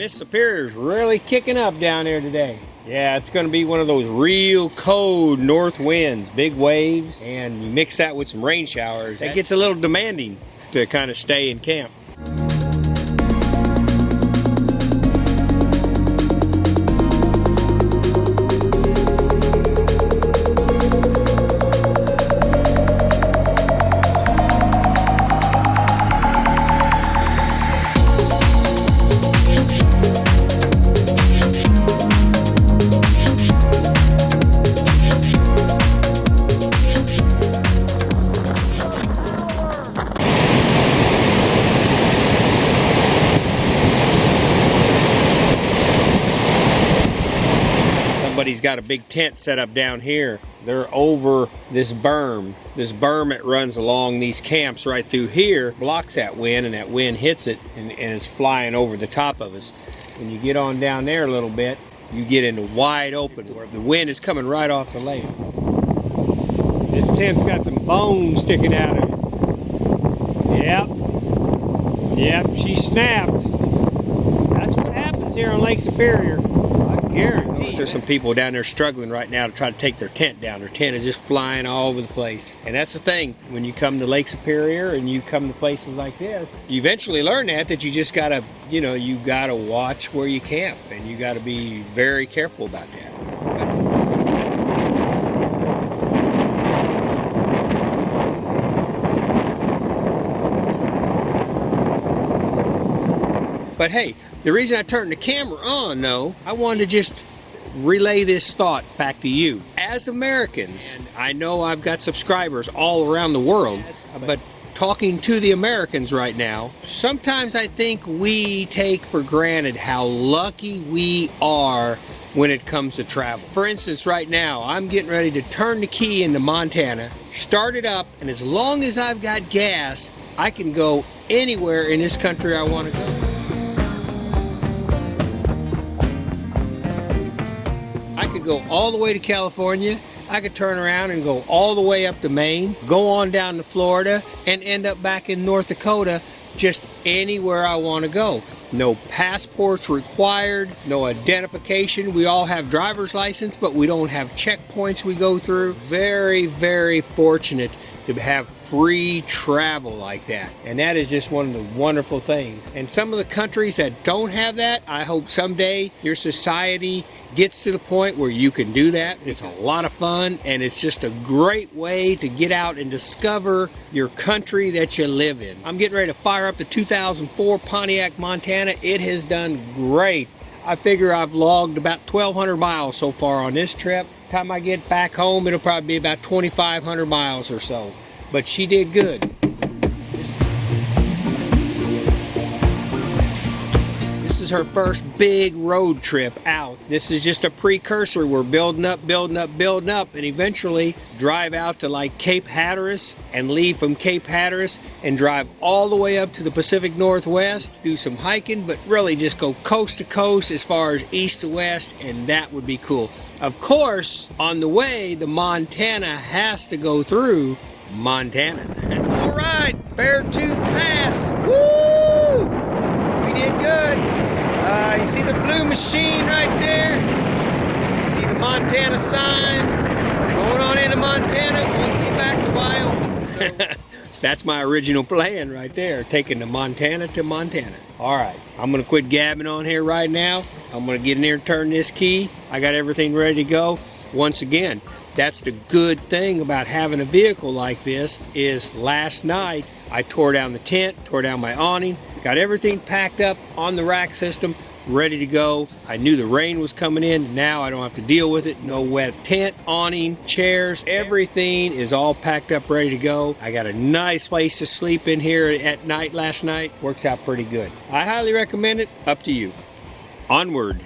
Miss Superior's really kicking up down there today. Yeah, it's going to be one of those real cold north winds, big waves, and you mix that with some rain showers. It gets a little demanding to kind of stay in camp. Somebody's got a big tent set up down here. They're over this berm. This berm that runs along these camps right through here blocks that wind, and that wind hits it and it's flying over the top of us. When you get on down there a little bit, you get into wide open where the wind is coming right off the lake. This tent's got some bones sticking out of it. Yep, she snapped. That's what happens here on Lake Superior. There's some people down there struggling right now to try to take their tent down. Their tent is just flying all over the place. And that's the thing, when you come to Lake Superior and you come to places like this, you eventually learn that you just gotta, you gotta watch where you camp, and you gotta be very careful about that. But hey, the reason I turned the camera on, though, I wanted to just relay this thought back to you. As Americans, I know I've got subscribers all around the world, but talking to the Americans right now, sometimes I think we take for granted how lucky we are when it comes to travel. For instance, right now, I'm getting ready to turn the key into Montana, start it up, and as long as I've got gas, I can go anywhere in this country I want to go. I could go all the way to California. I could turn around and go all the way up to Maine, go on down to Florida, and end up back in North Dakota, just anywhere I want to go. No passports required, no identification. We all have driver's license, but we don't have checkpoints we go through. Very, very fortunate to have free travel like that. And that is just one of the wonderful things. And some of the countries that don't have that, I hope someday your society gets to the point where you can do that. It's a lot of fun, and it's just a great way to get out and discover your country that you live in. I'm getting ready to fire up the 2004 Pontiac Montana. It has done great. I figure I've logged about 1,200 miles so far on this trip. By the time I get back home, it'll probably be about 2,500 miles or so. But she did good. This is her first big road trip out. This is just a precursor. We're building up, and eventually drive out to like Cape Hatteras and leave from Cape Hatteras and drive all the way up to the Pacific Northwest, do some hiking, but really just go coast to coast as far as east to west, and that would be cool. Of course, on the way, the Montana has to go through Montana. All right, Beartooth Pass. Woo! We did good. You see the blue machine right there? You see the Montana sign? We're going on into Montana. We'll get back to Wyoming. So. That's my original plan right there, taking the Montana to Montana. All right, I'm going to quit gabbing on here right now. I'm going to get in there and turn this key. I got everything ready to go. Once again, that's the good thing about having a vehicle like this is last night I tore down the tent, tore down my awning, got everything packed up on the rack system, ready to go. I knew the rain was coming in. Now I don't have to deal with it. No wet tent, awning, chairs, everything is all packed up, ready to go. I got a nice place to sleep in here at night last night. Works out pretty good. I highly recommend it. Up to you. Onward.